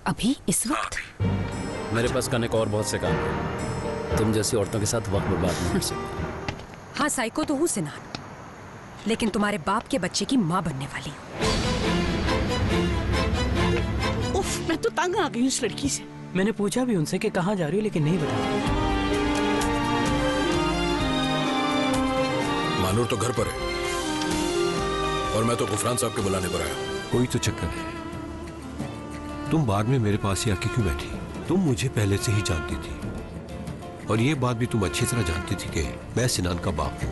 अभी इस वक्त? मेरे पास करने को और बहुत से काम है। तुम जैसी औरतों के साथ वक्त बर्बाद नहीं कर सकती। हाँ, साइको तो हूँ सिनान, लेकिन तुम्हारे बाप के बच्चे की माँ बनने वाली हूँ। उफ, मैं तो तंग आ गई हूँ इस लड़की से। मैंने पूछा भी उनसे कि कहाँ जा रही हो, लेकिन नहीं बताया। मानूर तो घर पर है और मैं तो गुफरान साहब के बुलाने पर आया। कोई तो चक्कर है। तुम बाद में मेरे पास ही आके क्यों बैठी? तुम मुझे पहले से ही जानती थी और ये बात भी तुम अच्छी तरह जानती थी कि मैं सिनान का बाप हूं।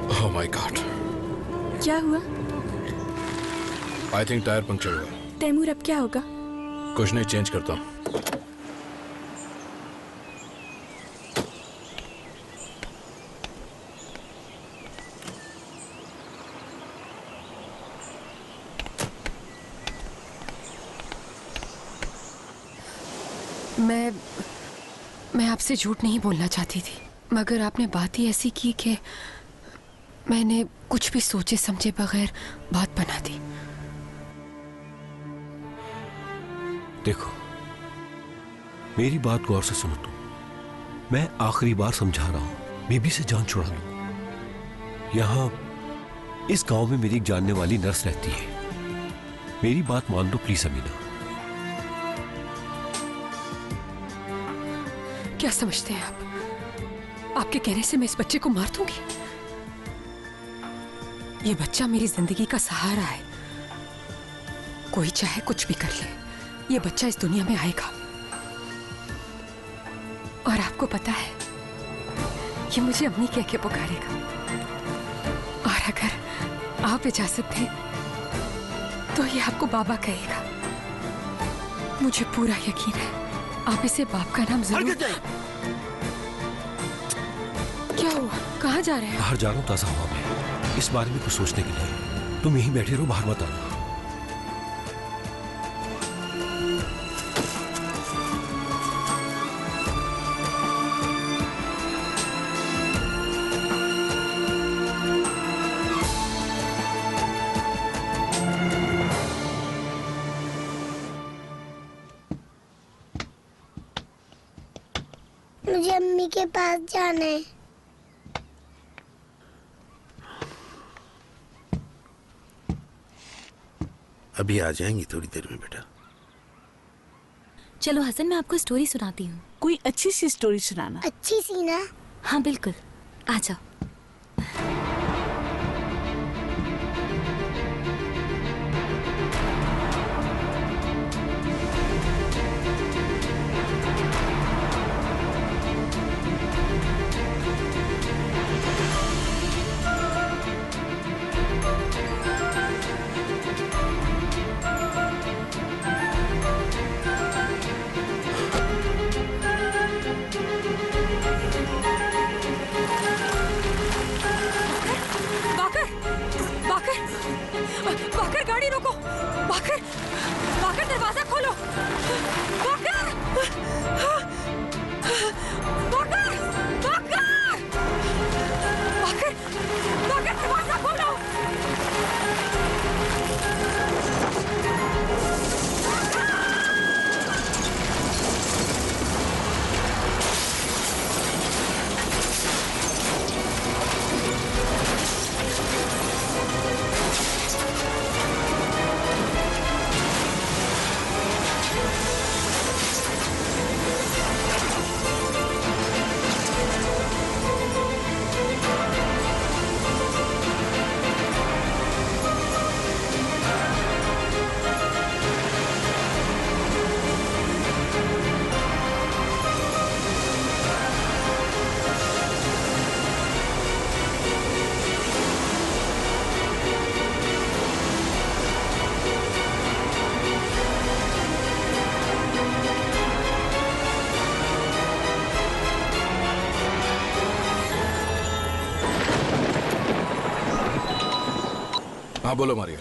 ओह माय गॉड, क्या हुआ? आई थिंक टायर पंक्चर हुआ। तैमूर, अब क्या होगा? कुछ नहीं, चेंज करता हूँ। मैं आपसे झूठ नहीं बोलना चाहती थी, मगर आपने बात ही ऐसी की कि मैंने कुछ भी सोचे समझे बगैर बात बना दी। देखो, मेरी बात गौर से सुनो तुम। मैं आखिरी बार समझा रहा हूं, बीबी से जान छुड़ा लो। यहां इस गांव में मेरी एक जानने वाली नर्स रहती है। मेरी बात मान दो प्लीज अमीना। क्या समझते हैं आप? आपके कहने से मैं इस बच्चे को मार दूंगी? ये बच्चा मेरी जिंदगी का सहारा है। कोई चाहे कुछ भी कर ले, ये बच्चा इस दुनिया में आएगा। और आपको पता है, ये मुझे अम्मी कह के पुकारेगा। और अगर आप इजाजत दें तो ये आपको बाबा कहेगा। मुझे पूरा यकीन है आप इसे बाप का नाम जरूर। क्या हुआ? कहाँ जा रहे हैं? बाहर जा रहा हूं ताजा हवा में, इस बारे में कुछ सोचने के लिए। तुम यहीं बैठे रहो, बाहर मत आना। मुझे अम्मी के पास जाना है। अभी आ जाएंगी थोड़ी देर में बेटा। चलो हसन, मैं आपको स्टोरी सुनाती हूँ। कोई अच्छी सी स्टोरी सुनाना। अच्छी सी ना? हाँ बिल्कुल, आ जाओ। बाकर, गाड़ी रोको। बाकर, बाकर दरवाजा खोलो। बाकर, बाकर, बाकर, बाकर, बाकर दरवाजा खोलो। हाँ बोलो मारिया।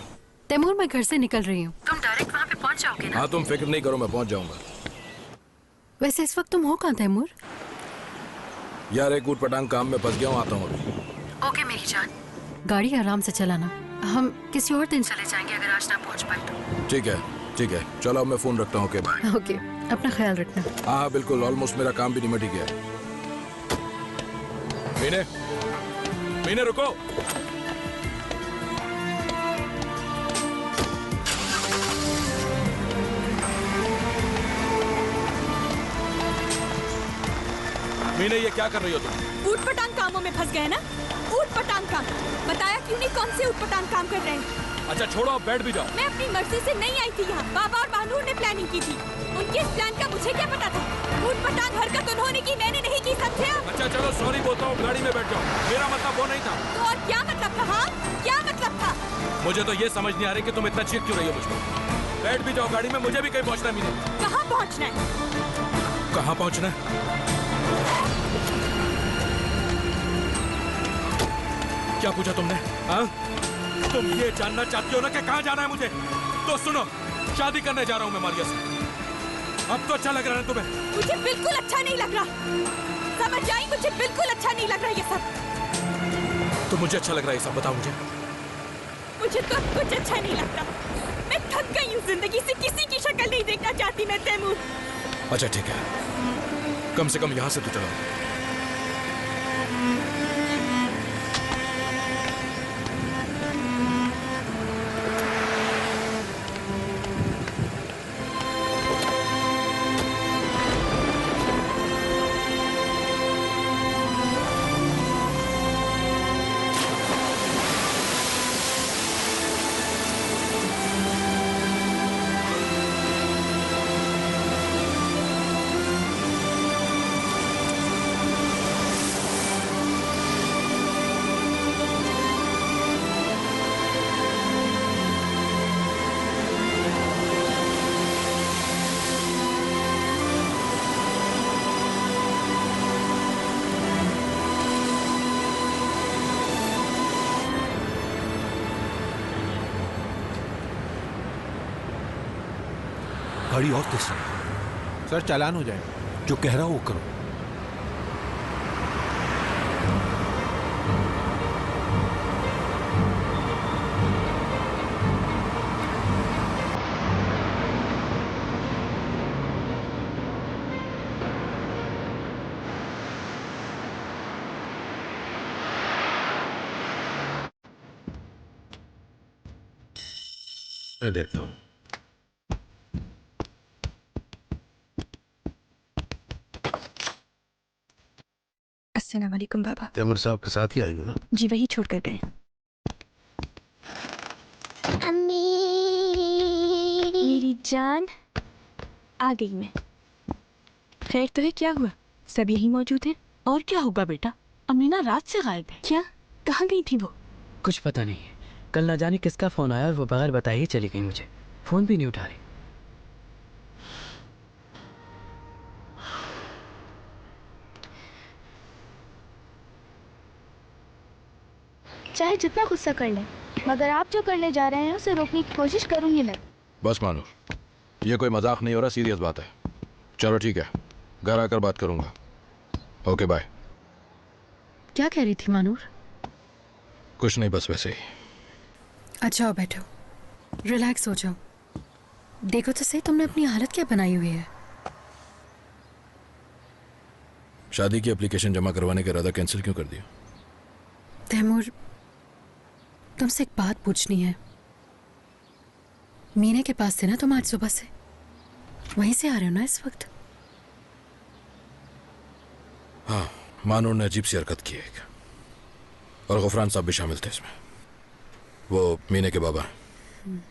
तैमूर, मैं घर से निकल रही हूँ, तुम डायरेक्ट वहाँ पे पहुँच जाओ। जाओगे ना? हाँ तुम फिक्र नहीं करो, मैं पहुंच जाऊंगा। वैसे इस वक्त तुम हो कहाँ तैमूर? यार एक ऊट पटांग काम में फंस गया हूँ, आता हूँ अभी। ओके मेरी जान, गाड़ी आराम से चलाना। हम किसी और दिन चले जाएंगे अगर आज ना पहुंच पाए तो। ठीक है, चलो अब मैं फोन रखता हूँ। Okay bye. ओके, अपना ख्याल रखना। हाँ बिल्कुल, ऑलमोस्ट मेरा काम भी निमट ही गया। मीने रुको। मीने ये क्या कर रही हो तुम? ऊट पटांग कामों में फंस गए ना? ऊट पटांग काम बताया क्यों नहीं कौन से ऊट पटांग काम कर रहे हैं? अच्छा छोड़ो, अब बैठ भी जाओ। मैं अपनी मर्जी से नहीं आई थी यहाँ। बाबा और महानूर ने प्लानिंग की थी। उनके इस प्लान का मुझे क्या पता था? ऊट पटांग हरकत उन्होंने की, मैंने नहीं की, समझे आप? अच्छा चलो सॉरी बोलता हूँ, गाड़ी में बैठ जाओ। मेरा मतलब वो नहीं था। तो और क्या मतलब था? हाँ क्या मतलब था? मुझे तो ये समझ नहीं आ रही कि तुम इतना चीख क्यों रही हो मुझ पर। बैठ भी जाओ गाड़ी में, मुझे भी कहीं पहुंचना है। मीने कहाँ पहुँचना है? कहाँ पहुंचना है? क्या पूछा तुमने? हाँ तुम ये जानना चाहती हो ना कि कहाँ जाना है मुझे? तो सुनो, शादी करने जा रहा हूँ मैं मारिया से। अब तो अच्छा लग रहा है तुम्हें? मुझे बिल्कुल अच्छा नहीं लग रहा, समझ आई? मुझे बिल्कुल अच्छा नहीं लग रहा ये सब। तो मुझे अच्छा लग रहा है ये सब, बताओ मुझे। मुझे तो कुछ अच्छा नहीं लगता। मैं थक गई हूँ जिंदगी से, किसी की शक्ल नहीं देखना चाहती मैं तैमूर। अच्छा ठीक है, कम से कम यहाँ से तो चलो। गाड़ी और तेज चलाओ। सर चालान हो जाए। जो कह रहा हूं वो करो। मैं देखता हूँ। अस्सलाम वालेकुम बाबा। तैमूर साहब के साथ ही आई हो ना? जी वही छोड़ कर गए। अम्मी मेरी जान, आ गई मैं। खैर तो है, क्या हुआ? सब यही मौजूद हैं। और क्या होगा बेटा, अमीना रात से गायब है। क्या? कहाँ गई थी वो? कुछ पता नहीं। कल ना जाने किसका फोन आया और वो बगैर बताए ही चली गई मुझे। फोन भी नहीं उठा रही। चाहे जितना गुस्सा कर लें, मगर आप जो करने जा रहे हैं उसे रोकने की कोशिश करूंगी मैं। बस मानो, ये कोई मजाक नहीं हो रहा, सीरियस बात है। चलो ठीक है, घर आकर बात करूंगा। Okay bye. क्या कह रही थी मानूर? कुछ नहीं, बस वैसे ही। अच्छा बैठो, रिलैक्स हो जाओ। देखो तो सही, तुमने अपनी हालत क्या बनाई हुई है। शादी की एप्लीकेशन जमा करवाने का इरादा कैंसिल क्यों कर दिया? तैमूर, तुमसे एक बात पूछनी है। मीना के पास थे ना तुम आज सुबह से? वहीं से आ रहे हो ना इस वक्त? हाँ, मानूर ने अजीब सी हरकत की एक, और गुफरान साहब भी शामिल थे इसमें। वो मीना के बाबा हैं।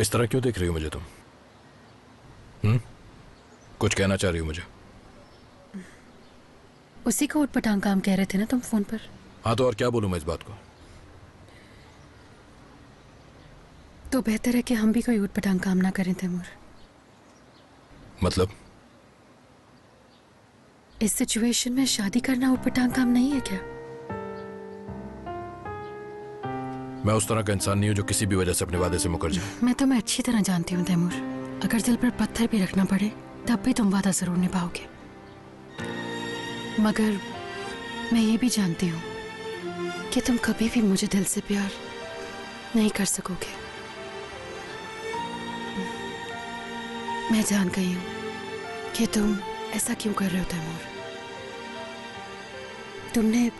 इस तरह क्यों देख रही हो मुझे तुम? कुछ कहना चाह रही हो मुझे? उसी को उटपटांग काम कह रहे थे ना तुम फोन पर? हाँ तो और क्या बोलूं मैं इस बात को? तो बेहतर है कि हम भी कोई उटपटांग काम ना करें तैमूर। मतलब? इस सिचुएशन में शादी करना उटपटांग काम नहीं है क्या? मैं उस तरह का इंसान नहीं हूं जो किसी भी वजह से अपने वादे से मुकर जाए। मैं तुम्हें अच्छी तरह जानती हूँ तैमूर। अगर दिल पर पत्थर भी रखना पड़े तब भी तुम वादा जरूर निभाओगे। मगर मैं ये भी जानती हूँ कि तुम कभी भी मुझे दिल से प्यार नहीं कर सकोगे। मैं जान गई हूँ कि तुम ऐसा क्यों कर रहे हो तैमूर। तुमने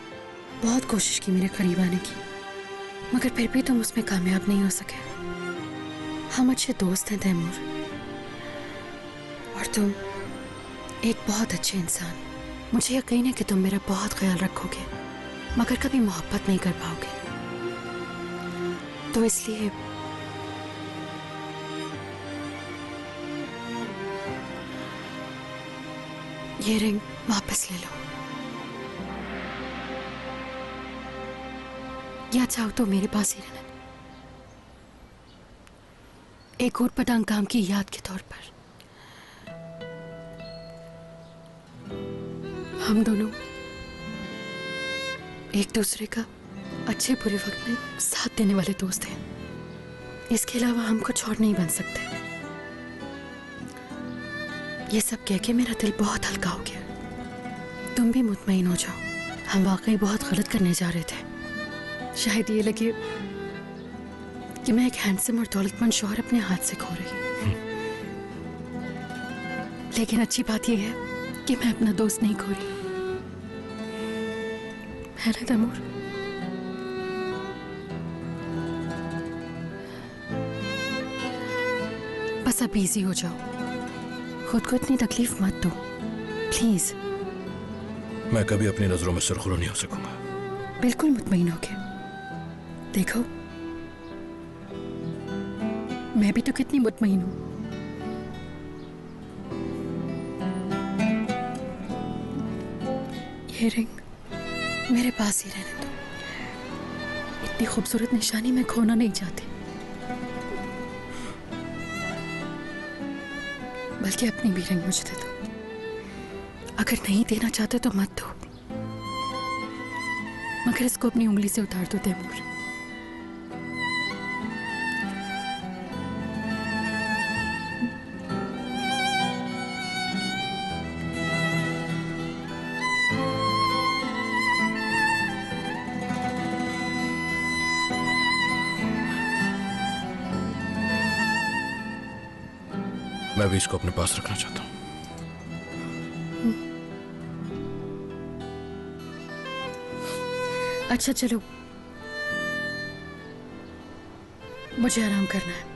बहुत कोशिश की मेरे करीब आने की, मगर फिर भी तुम उसमें कामयाब नहीं हो सके। हम अच्छे दोस्त हैं तैमूर, और तुम एक बहुत अच्छे इंसान। मुझे यकीन है कि तुम मेरा बहुत ख्याल रखोगे, मगर कभी मोहब्बत नहीं कर पाओगे। तो इसलिए ये रिंग वापस ले लो, या चाहो तो मेरे पास ही रहना, एक और पटांग काम की याद के तौर पर। हम दोनों एक दूसरे का अच्छे बुरे वक्त में साथ देने वाले दोस्त हैं। इसके अलावा हम कुछ और नहीं बन सकते। ये सब कह के मेरा दिल बहुत हल्का हो गया। तुम भी मुतमईन हो जाओ, हम वाकई बहुत गलत करने जा रहे थे। शायद ये लगे कि मैं एक हैंडसम और दौलतमंद शौहर अपने हाथ से खो रही हूं, लेकिन अच्छी बात यह है कि मैं अपना दोस्त नहीं खो रही, है ना तैमूर? बस अब इजी हो जाओ, खुद को इतनी तकलीफ मत दो प्लीज। मैं कभी अपनी नजरों में सुरखरू नहीं हो सकूंगा। बिल्कुल मुतमईन हो गए। देखो मैं भी तो कितनी मुतमईन हूं। ये रिंग मेरे पास ही रहने दो। इतनी खूबसूरत निशानी मैं खोना नहीं चाहती, बल्कि अपनी भी रिंग मुझे दे दो। अगर नहीं देना चाहते तो मत दो, मगर इसको अपनी उंगली से उतार दो तैमूर। मैं भी इसको अपने पास रखना चाहता हूं। अच्छा चलो, मुझे आराम करना है।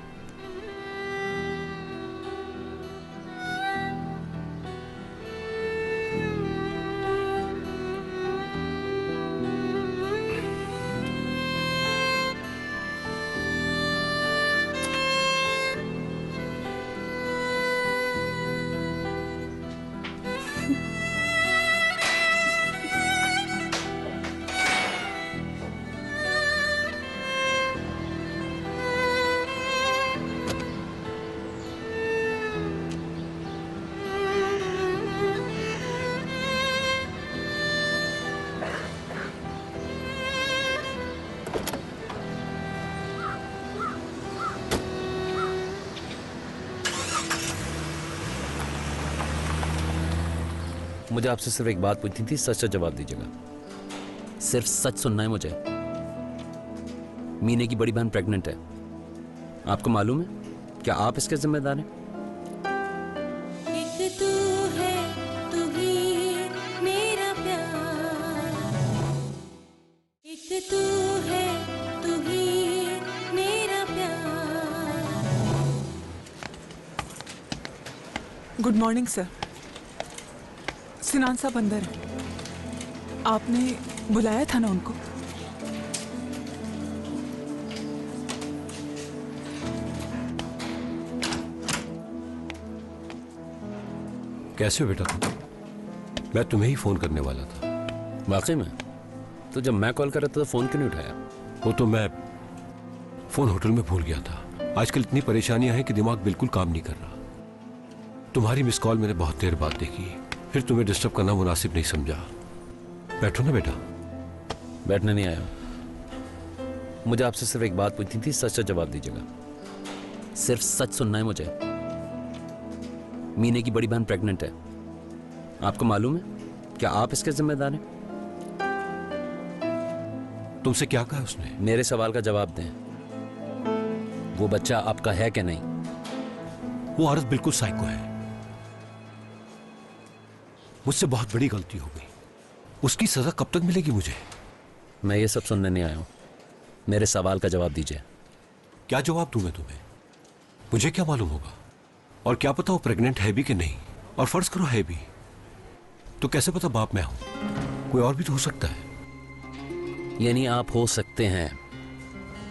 मुझे आपसे सिर्फ एक बात पूछनी थी, सच सच जवाब दीजिएगा। सिर्फ सच सुनना है मुझे। मीने की बड़ी बहन प्रेग्नेंट है, आपको मालूम है? क्या आप इसके जिम्मेदार हैं? एक तू है, तू ही मेरा प्यार। एक तू है, तू ही मेरा प्यार। Good morning sir. सिनान साहब अंदर है, आपने बुलाया था ना उनको? कैसे हो बेटा तुम? मैं तुम्हें ही फोन करने वाला था। वाकई में? तो जब मैं कॉल कर रहा था तो फोन क्यों नहीं उठाया? वो तो मैं फोन होटल में भूल गया था। आजकल इतनी परेशानियां हैं कि दिमाग बिल्कुल काम नहीं कर रहा। तुम्हारी मिस कॉल मैंने बहुत देर बाद देखी, फिर तुम्हें डिस्टर्ब करना मुनासिब नहीं समझा। बैठो ना बेटा। बैठने नहीं आया, मुझे आपसे सिर्फ एक बात पूछनी थी, सच सच जवाब दीजिएगा। सिर्फ सच सुनना है मुझे। मीने की बड़ी बहन प्रेग्नेंट है, आपको मालूम है? क्या आप इसके जिम्मेदार हैं? तुमसे क्या कहा उसने? मेरे सवाल का जवाब दें। वो बच्चा आपका है कि नहीं? वो औरत बिल्कुल साइको है। मुझसे बहुत बड़ी गलती हो गई। उसकी सजा कब तक मिलेगी मुझे? मैं ये सब सुनने नहीं आया हूं, मेरे सवाल का जवाब दीजिए। क्या जवाब दूं मैं तुम्हें? मुझे क्या मालूम होगा? और क्या पता वो प्रेग्नेंट है भी कि नहीं। और फर्ज करो है भी, तो कैसे पता बाप मैं हूं? कोई और भी तो हो सकता है। यानी आप हो सकते हैं,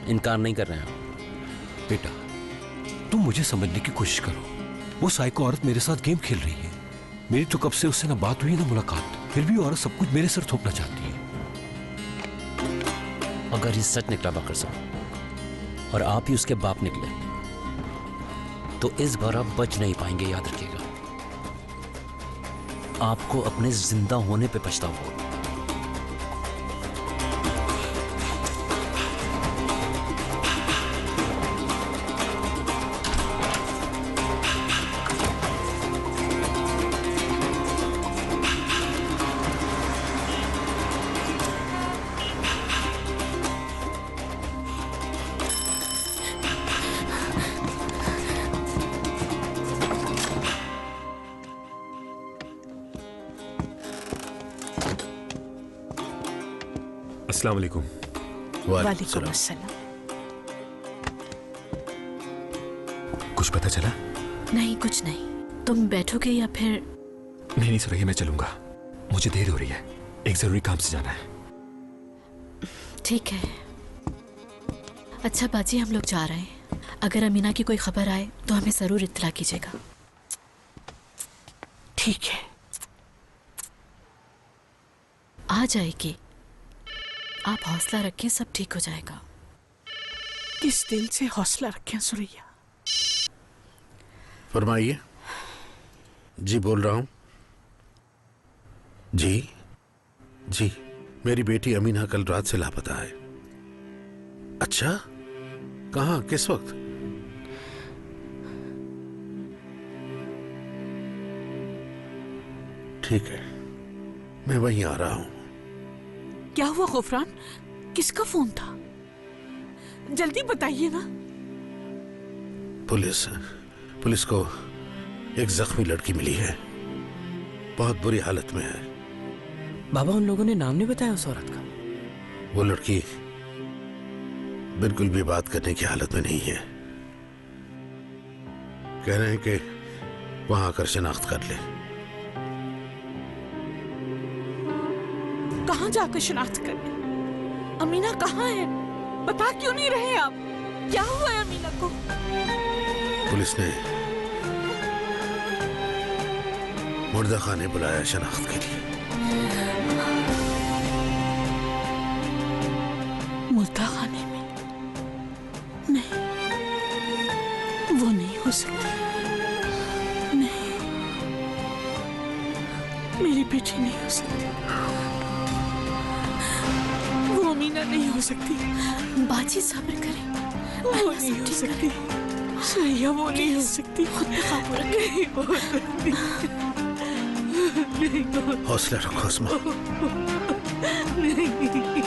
इनकार नहीं कर रहे हैं? बेटा, तुम मुझे समझने की कोशिश करो। वो साइको औरत मेरे साथ गेम खेल रही है। मेरी तो कब से उससे ना बात हुई ना मुलाकात, फिर भी औरत सब कुछ मेरे सर थोपना चाहती है। अगर ये सच निकला बाकर साहब, और आप ही उसके बाप निकले, तो इस बार आप बच नहीं पाएंगे, याद रखिएगा। आपको अपने जिंदा होने पे पछतावा होगा। अस्सलाम वालेकुम। वालेकुम अस्सलाम। कुछ पता चला? नहीं, कुछ नहीं। तुम बैठोगे या फिर? नहीं सुरैया, मैं चलूंगा, मुझे देर हो रही है, एक जरूरी काम से जाना है। ठीक है। अच्छा बाजी, हम लोग जा रहे हैं। अगर अमीना की कोई खबर आए तो हमें जरूर इत्तला कीजिएगा। ठीक है, आ जाएगी। आप हौसला रखें, सब ठीक हो जाएगा। किस दिल से हौसला रखें सुरैया? फरमाइए। जी बोल रहा हूं। जी जी, मेरी बेटी अमीना कल रात से लापता है। अच्छा, कहां, किस वक्त? ठीक है, मैं वहीं आ रहा हूं। क्या हुआ गुफरान? किसका फोन था? जल्दी बताइए ना। पुलिस को एक जख्मी लड़की मिली है, बहुत बुरी हालत में है। बाबा, उन लोगों ने नाम नहीं बताया उस औरत का? वो लड़की बिल्कुल भी बात करने की हालत में नहीं है। कह रहे हैं कि वहां आकर शिनाख्त कर ले। कहाँ जाकर शिनाख्त करने? अमीना कहाँ है? बता क्यों नहीं रहे आप? क्या हुआ है अमीना को? पुलिस ने मुर्दा खाने बुलाया शिनाख्त के लिए। मुर्दा खाने में? नहीं, वो नहीं हो सकती। नहीं, मेरी बेटी नहीं हो सकती। वो अमीना नहीं हो सकती। बाजी सब्र करें, वो नहीं हो सकती। सुरैया, वो नहीं हो सकती। खुद पे काबू रखें। नहीं हो सकती। हौसला रखो अस्मा। नहीं, नहीं।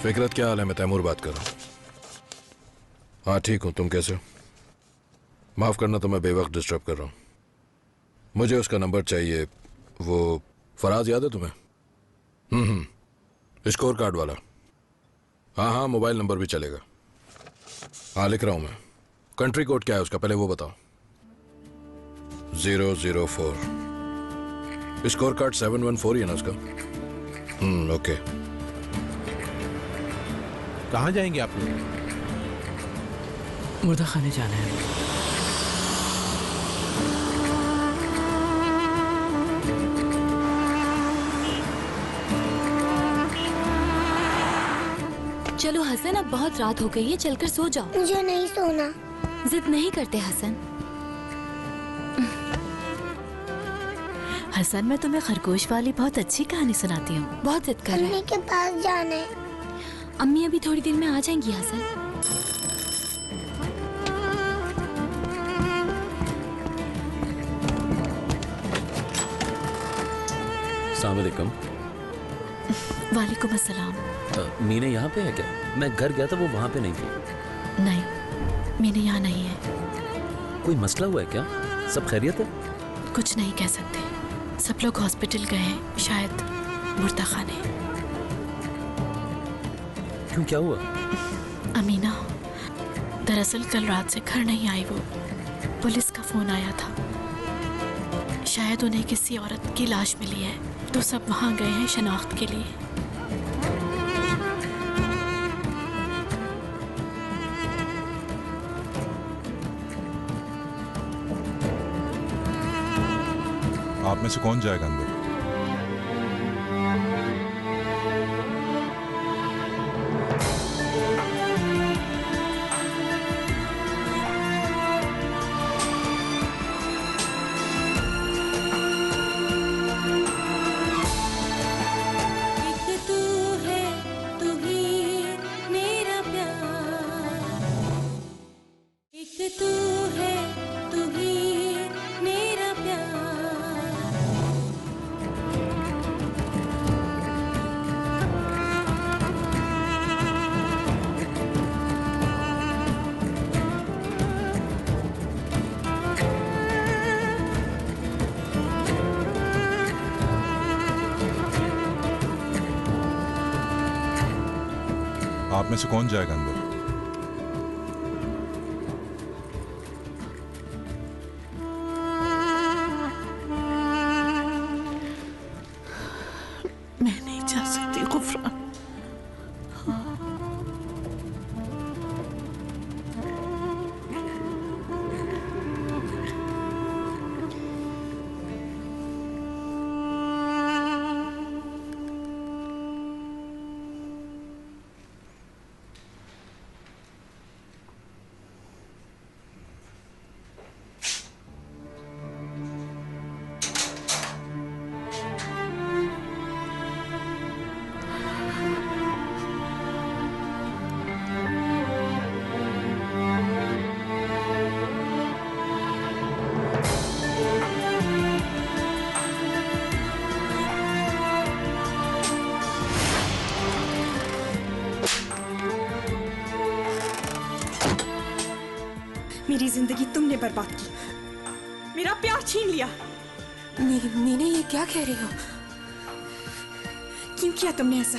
फिकरत, क्या हाल है? मैं तैमूर बात कर रहा हूँ। हाँ ठीक हूँ, तुम कैसे हो? माफ करना तो मैं बेवक्त डिस्टर्ब कर रहा हूँ। मुझे उसका नंबर चाहिए। वो फराज याद है तुम्हें? स्कोर कार्ड वाला। हाँ हाँ, मोबाइल नंबर भी चलेगा। हाँ लिख रहा हूँ मैं। कंट्री कोड क्या है उसका, पहले वो बताओ। 004। स्कोर कार्ड 714 ही है ना उसका? ओके। कहाँ जाएंगे आप लोग? मुर्दा खाने जाना है। चलो हसन, अब बहुत रात हो गई है, चलकर सो जाओ। मुझे नहीं सोना। जिद नहीं करते हसन। हसन, मैं तुम्हें खरगोश वाली बहुत अच्छी कहानी सुनाती हूँ। बहुत जिद कर रहे हैं। अम्मी के पास जाना है। अम्मी अभी थोड़ी देर में आ जाएंगी हसन। अस्सलाम वालेकुम। वालेकुम अस्सलाम। मीना यहाँ पे है क्या? मैं घर गया था, वो वहाँ पे नहीं थी। नहीं, मीना यहाँ नहीं है। कोई मसला हुआ है क्या? सब खैरियत है? कुछ नहीं कह सकते, सब लोग हॉस्पिटल गए हैं, शायद मुर्दा खाने। क्यों, क्या हुआ? अमीना दरअसल कल रात से घर नहीं आई। वो पुलिस का फोन आया था, शायद उन्हें किसी औरत की लाश मिली है, तो सब वहाँ गए हैं शनाख्त के लिए। आप में से कौन जाएगा अंदर? आप में से कौन जाएगा अंदर? मैं नहीं जा सकती गुफरान। मेरी जिंदगी तुमने बर्बाद की, मेरा प्यार छीन लिया। मीना, ये क्या कह रही हो? क्यों किया तुमने ऐसा?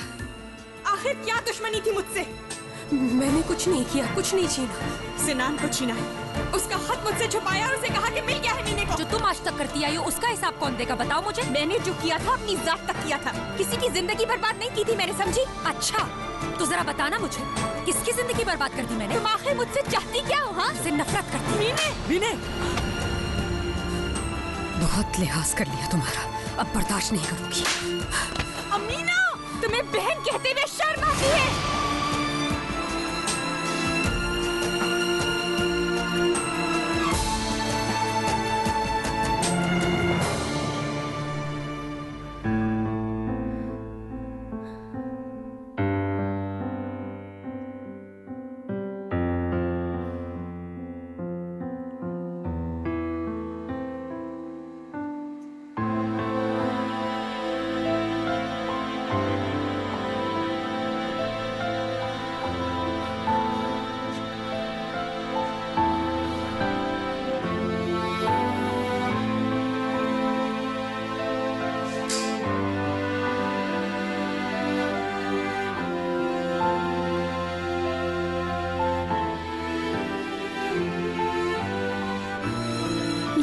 आखिर क्या दुश्मनी थी मुझसे? मैंने कुछ नहीं किया, कुछ नहीं छीना। सिनान को छीना है, उसका खत मुझसे छुपाया और उसे कहा कि मिल गया है मीने को। जो तुम आज तक करती आई हो उसका हिसाब कौन देगा, बताओ मुझे। मैंने जो किया था अपनी जात तक किया था, किसी की जिंदगी बर्बाद नहीं की थी मैंने, समझी? अच्छा तो जरा बताना मुझे, किसकी जिंदगी बर्बाद कर दी मैंने? तुम आखिर मुझसे चाहती क्या हो? हाँ, से नफरत करती। मीने, बहुत लिहाज कर लिया तुम्हारा, अब बर्दाश्त नहीं करूंगी। अमीना, तुम्हें बहन कहते हुए शर्म आती है?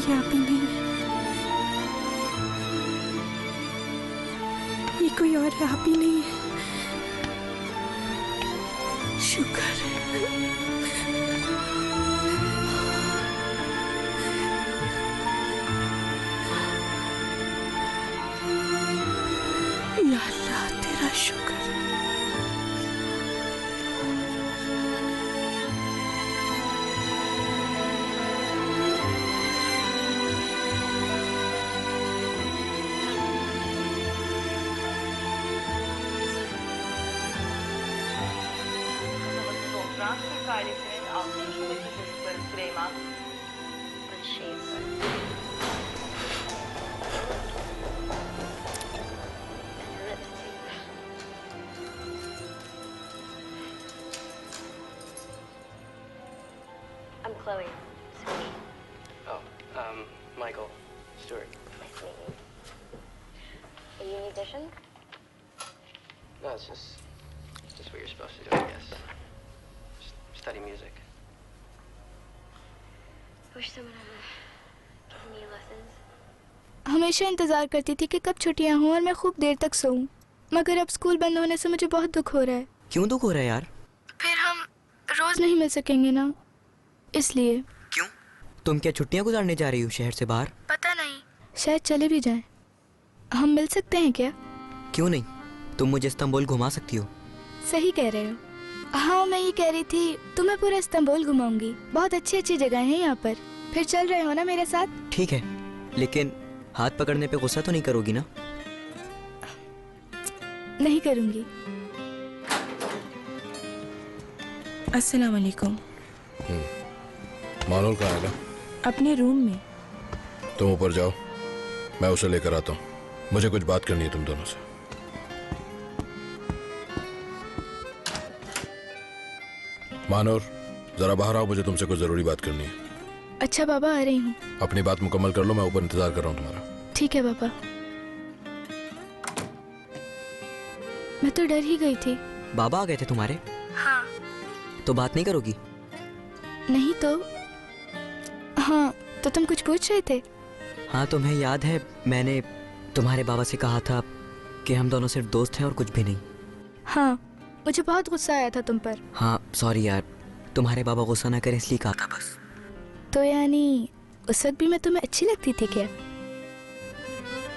यहाँ भी नहीं है, ये कोई और यहाँ भी नहीं है। शुक्र है। या अल्लाह तेरा शुक्र। paylaşımın 60. dakikası Süleyman Taşıyıcı. I'm Chloe. Sweetie. Oh, Michael Stewart. Nice to meet you. Are you a musician? No, it's just what you're supposed to do, I guess. Just study music. Wish someone had given me lessons. हमेशा इंतज़ार करती थी कि कब छुट्टियां हों और मैं खूब देर तक सोऊं, मगर अब स्कूल बंद होने से मुझे बहुत दुख हो रहा है। क्यों दुख हो रहा है यार? फिर हम रोज नहीं मिल सकेंगे ना, इसलिए। क्यों? तुम क्या छुट्टियां गुजारने जा रही हो शहर से बाहर? पता नहीं, शायद चले भी जाएं। हम मिल सकते हैं क्या? क्यों नहीं, तुम मुझे इस्तांबुल घुमा सकती हो। सही कह रहे हो। हाँ, मैं ये कह रही थी तुम्हें पूरा इस्तांबुल घुमाऊंगी, बहुत अच्छी अच्छी जगह हैं यहाँ पर। फिर चल रहे हो ना मेरे साथ? ठीक है, लेकिन हाथ पकड़ने पे गुस्सा तो नहीं करोगी ना? नहीं करूंगी। अस्सलाम वालेकुम। मानूल कहाँ है? अपने रूम में। तुम ऊपर जाओ, मैं उसे लेकर आता हूँ। मुझे कुछ बात करनी है तुम दोनों से। मानूर, जरा बाहर आओ, मुझे तुमसे कुछ जरूरी बात करनी है। अच्छा बाबा, आ रही हूँ। अपनी बात मुकम्मल कर लो, मैं ऊपर इंतजार कर रहा हूँ तुम्हारा। ठीक है बाबा। मैं तो डर ही गई थी। बाबा आ गए थे तुम्हारे? हाँ। तो बात नहीं करोगी? नहीं तो? हाँ, तो तुम कुछ पूछ रहे थे? हाँ, तुम्हें याद है मैंने तुम्हारे बाबा से कहा था कि हम दोनों सिर्फ दोस्त हैं और कुछ भी नहीं। हाँ, मुझे बहुत गुस्सा आया था तुम पर। हाँ सॉरी यार, तुम्हारे बाबा गुस्सा ना करें इसलिए कहा था बस। तो यानी उस वक्त भी मैं तुम्हें अच्छी लगती थी क्या?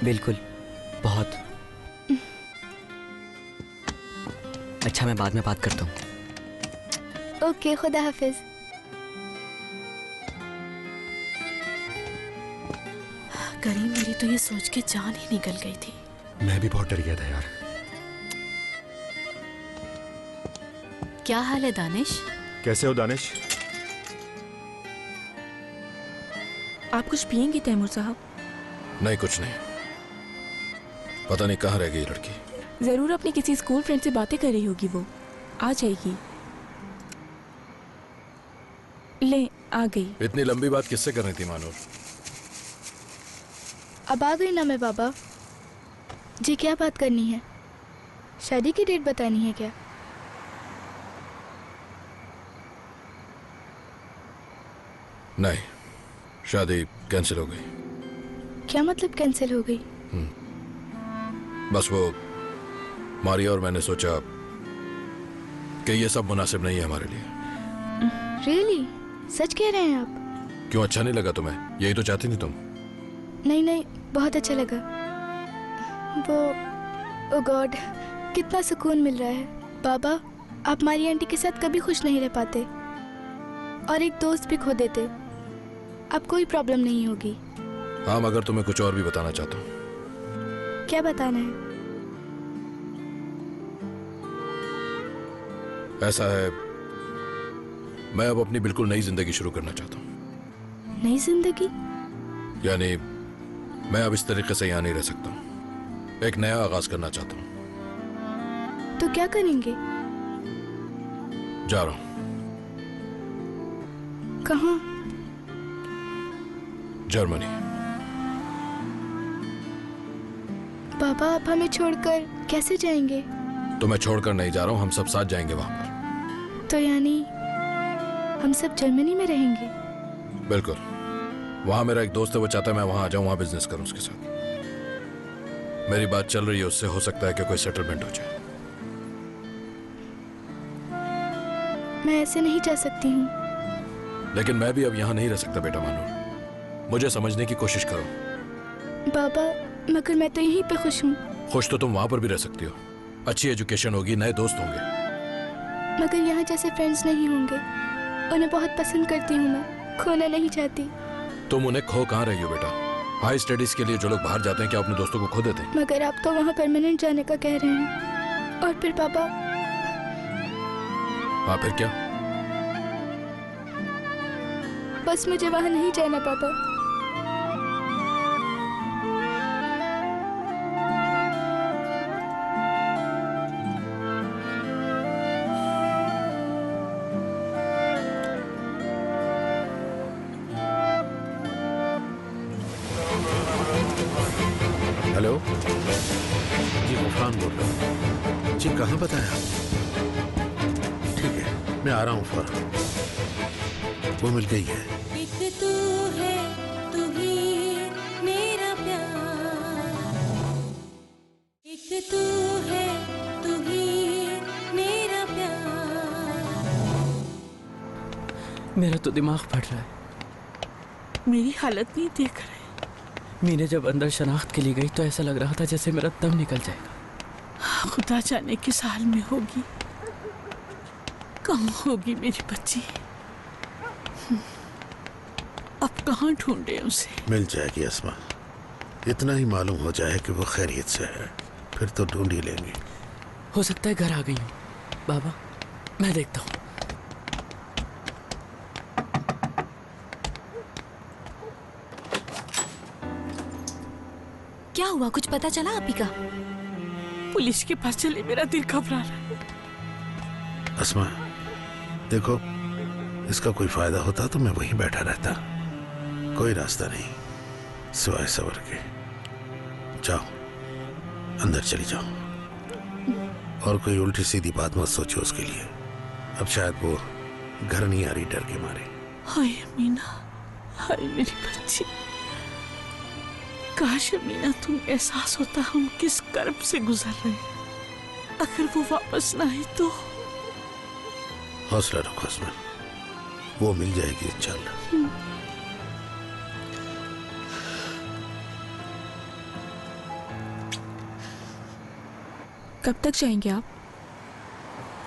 बिल्कुल, बहुत। अच्छा, मैं बाद में बात करता हूँ। ओके, खुदा हाफिज। करीम, मेरी तो ये सोच के जान ही निकल गई थी। मैं भी बहुत डर गया था यार। क्या हाल है दानिश? कैसे हो दानिश? आप कुछ पियेंगे तैमूर साहब? नहीं, कुछ नहीं। पता नहीं कहाँ रह गई लड़की। जरूर अपनी किसी स्कूल फ्रेंड से बातें कर रही होगी, वो आ जाएगी। ले, आ गई। इतनी लंबी बात किससे करनी थी मानूर? अब आ गई ना मैं बाबा। जी, क्या बात करनी है? शादी की डेट बतानी है क्या? नहीं, शादी कैंसिल हो गई। क्या मतलब कैंसिल हो गई? बस वो मारिया और मैंने सोचा कि ये सब मुनासिब नहीं है हमारे लिए। रियली? सच कह रहे हैं आप? क्यों, अच्छा नहीं लगा तुम्हें? यही तो चाहती थी तुम। नहीं नहीं, बहुत अच्छा लगा। वो, ओ गॉड, कितना सुकून मिल रहा है। बाबा, आप मारी आंटी के साथ कभी खुश नहीं रह पाते और एक दोस्त भी खो देते। अब कोई प्रॉब्लम नहीं होगी। हाँ, मगर तुम्हें कुछ और भी बताना चाहता हूँ। क्या बताना है? ऐसा है, मैं अब अपनी बिल्कुल नई जिंदगी शुरू करना चाहता हूँ। नई जिंदगी? यानी मैं अब इस तरीके से यहाँ नहीं रह सकता हूँ। एक नया आगाज करना चाहता हूँ। तो क्या करेंगे? जा रहा हूँ। कहाँ? जर्मनी। बाबा, आप हमें छोड़कर कैसे जाएंगे? तो मैं छोड़कर नहीं जा रहा हूँ, हम सब साथ जाएंगे वहां पर। तो यानी हम सब जर्मनी में रहेंगे? बिल्कुल। वहां मेरा एक दोस्त है, वो चाहता है मैं वहां आ जाऊं, वहां बिजनेस करूं उसके साथ। मेरी बात चल रही है उससे, हो सकता है कि कोई सेटलमेंट हो जाए। मैं ऐसे नहीं जा सकती हूँ। लेकिन मैं भी अब यहाँ नहीं रह सकता बेटा मानो। मुझे समझने की कोशिश करो। बाबा, मगर मैं तो यहीं पे खुश हूँ। खुश तो तुम वहां पर भी रह सकती हो। अच्छी एजुकेशन होगी, नए दोस्त होंगे। मगर यहाँ जैसे फ्रेंड्स नहीं होंगे। उन्हें बहुत पसंद करती हूँ मैं, खोना नहीं चाहती। तुम उन्हें खो कहाँ रही हो बेटा? हाई स्टडीज के लिए जो लोग बाहर जाते हैं क्या अपने दोस्तों को खो देते हैं? मगर आप तो वहाँ परमानेंट जाने का कह रहे हैं। और फिर पापा? हाँ, फिर क्या? बस मुझे वहाँ नहीं जाना पापा। हेलो जी, गफरान बोल रहा हूँ जी। कहाँ बताया? ठीक है, मैं आ रहा हूँ फौरन। वो मिल गई है। एक तू है, तू ही मेरा प्यार। एक तू है, तू ही मेरा प्यार। मेरा तो दिमाग फट रहा है। मेरी हालत नहीं देख रहे। मीने जब अंदर शनाख्त के लिए गई तो ऐसा लग रहा था जैसे मेरा दम निकल जाएगा। खुदा जाने किस हाल में होगी, कहाँ होगी मेरी बच्ची। अब कहाँ ढूंढे उसे? मिल जाएगी अस्मा। इतना ही मालूम हो जाए कि वो खैरियत से है, फिर तो ढूंढ ही लेंगे। हो सकता है घर आ गई हूँ। बाबा, मैं देखता हूँ। क्या हुआ, कुछ पता चला आपी का? पुलिस के पास चले, मेरा दिल घबरा रहा है। अस्मा देखो, इसका कोई फायदा होता तो मैं वहीं बैठा रहता। कोई रास्ता नहीं सिवाय सबर के। जाओ अंदर चली जाओ, और कोई उल्टी सीधी बात मत सोचो उसके लिए। अब शायद वो घर नहीं आ रही डर के मारे। हाय अमीना, हाय मेरी बच्ची। काश अमीना तुम एहसास होता हम किस कर्ब से गुजर रहे हैं। अगर वो वापस ना आए तो। हौसला रखो अस्मा, वो मिल जाएगी इंशाल्लाह। कब तक जाएंगे आप?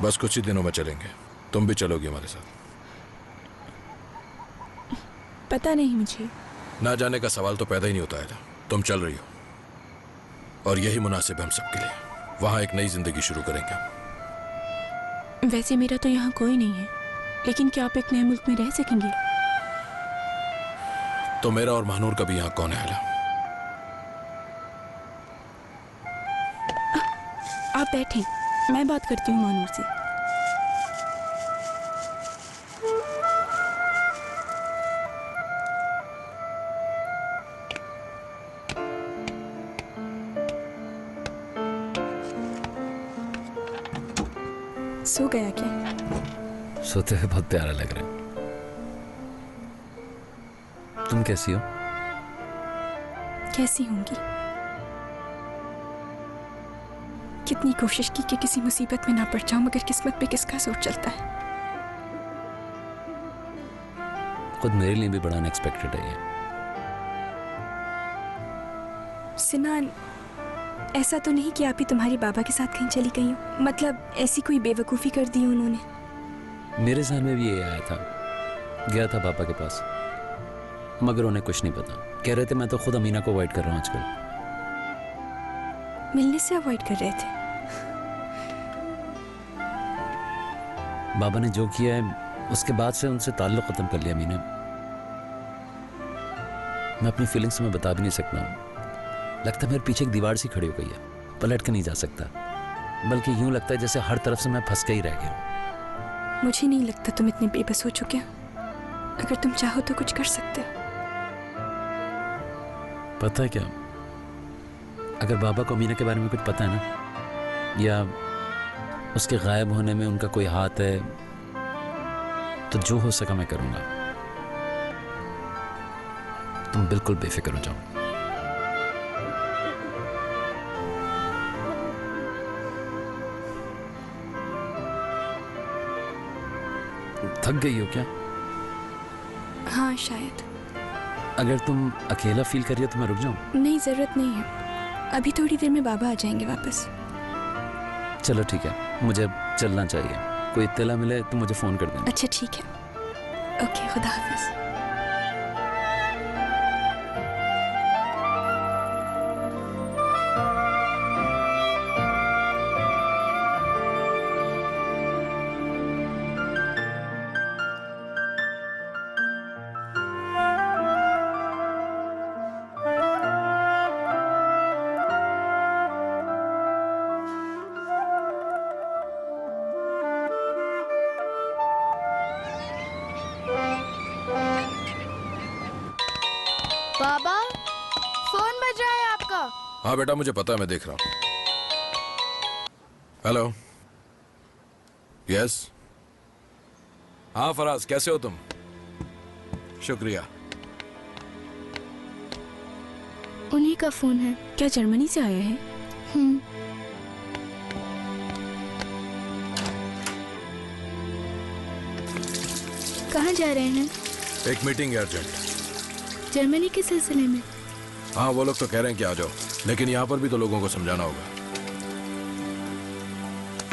बस कुछ ही दिनों में चलेंगे। तुम भी चलोगी हमारे साथ? पता नहीं मुझे। ना जाने का सवाल तो पैदा ही नहीं होता है। तुम चल रही हो और यही मुनासिब है हम सबके लिए। वहां एक नई जिंदगी शुरू करेंगे। वैसे मेरा तो यहाँ कोई नहीं है, लेकिन क्या आप एक नए मुल्क में रह सकेंगे? तो मेरा और महानूर का भी यहाँ कौन है? आप बैठें, मैं बात करती हूँ महानूर से। सो गया क्या? सोते हुए बहुत प्यारा लग रहा है। तुम कैसी हो? कैसी होंगी? कितनी कोशिश की कि किसी मुसीबत में ना पड़ जाऊं, मगर किस्मत पे किसका जोर चलता है। खुद मेरे लिए भी बड़ा अनएक्सपेक्टेड है ये। सिनान, ऐसा तो नहीं कि आप ही तुम्हारे बाबा के साथ कहीं चली गई हो? मतलब ऐसी कोई बेवकूफ़ी कर दी उन्होंने? मेरे ज़हन में भी ये आया था। गया था पापा के पास, मगर उन्हें कुछ नहीं पता। कह रहे थे मैं तो खुद अमीना को अवॉइड कर रहा हूँ आजकल। मिलने से अवॉइड कर रहे थे? बाबा ने जो किया है उसके बाद से उनसे ताल्लुक खत्म कर लिया अमीना। मैं अपनी फीलिंग्स में बता भी नहीं सकता हूँ। लगता है मेरे पीछे एक दीवार सी खड़ी हो गई है, पलट के नहीं जा सकता। बल्कि यूं लगता है जैसे हर तरफ से मैं फंस के ही रह गया हूं। मुझे नहीं लगता तुम इतने बेबस हो चुके हो। अगर तुम चाहो तो कुछ कर सकते हो। पता है क्या, अगर बाबा को अमीना के बारे में कुछ पता है ना, या उसके गायब होने में उनका कोई हाथ है, तो जो हो सका मैं करूंगा। तुम बिल्कुल बेफिक्र हो जाओ। थक गई हो क्या? हाँ शायद। अगर तुम अकेला फील कर रही हो तो मैं रुक जाऊं? नहीं, जरूरत नहीं है। अभी थोड़ी देर में बाबा आ जाएंगे वापस। चलो ठीक है, मुझे चलना चाहिए। कोई इत्तला मिले तो मुझे फोन कर देना। अच्छा ठीक है, ओके, खुदा हाफिज। बाबा, फोन बज रहा है आपका। हाँ बेटा, मुझे पता है, मैं देख रहा हूँ। Hello, yes. हाँ फराज, कैसे हो तुम? शुक्रिया। उन्हीं का फोन है। क्या जर्मनी से आया है? कहाँ जा रहे हैं? एक मीटिंग है अर्जेंट। जर्मनी के सिलसिले में? हाँ, वो लोग तो कह रहे हैं कि आ जाओ, लेकिन यहाँ पर भी तो लोगों को समझाना होगा।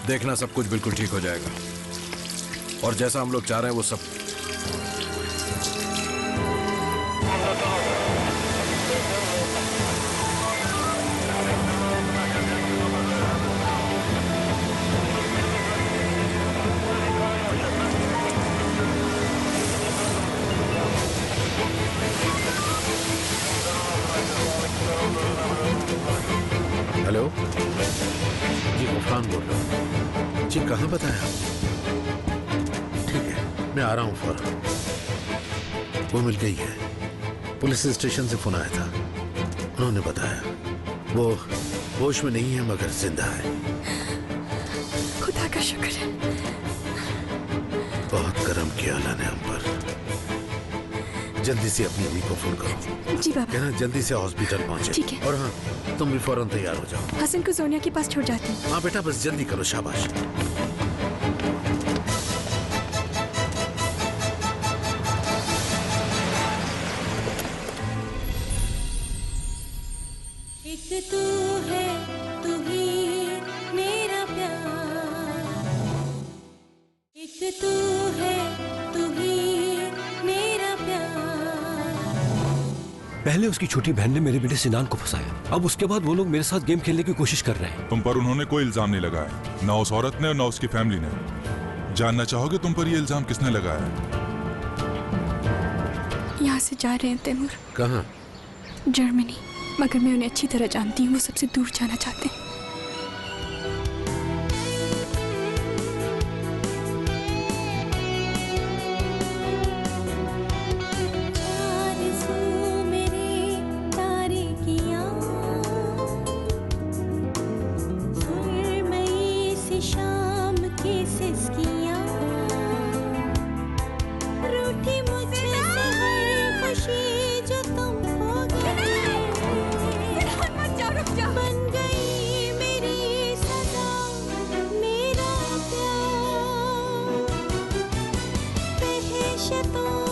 देखना, सब कुछ बिल्कुल ठीक हो जाएगा और जैसा हम लोग चाह रहे हैं वो सब। हेलो जी, गफरान बोल रहा हूँ जी। कहाँ बताया आपने? ठीक है, मैं आ रहा हूँ फौरन। वो मिल गई है। पुलिस स्टेशन से फोन आया था, उन्होंने बताया वो होश में नहीं है मगर जिंदा है। खुदा का शुक्र है। बहुत करम किया अल्लाह ने हम पर। जल्दी से अपनी अम्मी को फोन करो। जी बाबा। कहना जल्दी से हॉस्पिटल पहुंचे। ठीक है। और हाँ, तुम भी फौरन तैयार हो जाओ। हसन को सोनिया के पास छोड़ जाती हूँ। हाँ बेटा, बस जल्दी करो। शाबाश। एक तू है, तू ही मेरा प्यार। एक तू है, तू ही मेरा प्यार। पहले उसकी छोटी बहन ने मेरे बेटे सिनान को फंसाया, अब उसके बाद वो लोग मेरे साथ गेम खेलने की कोशिश कर रहे हैं। तुम पर उन्होंने कोई इल्जाम नहीं लगाया, ना उस औरत ने और ना उसकी फैमिली ने। जानना चाहोगे तुम पर ये इल्जाम किसने लगाया? यहाँ से जा रहे हैं तैमूर। कहाँ? जर्मनी। मगर मैं उन्हें अच्छी तरह जानती हूँ, वो सबसे दूर जाना चाहते हैं। तो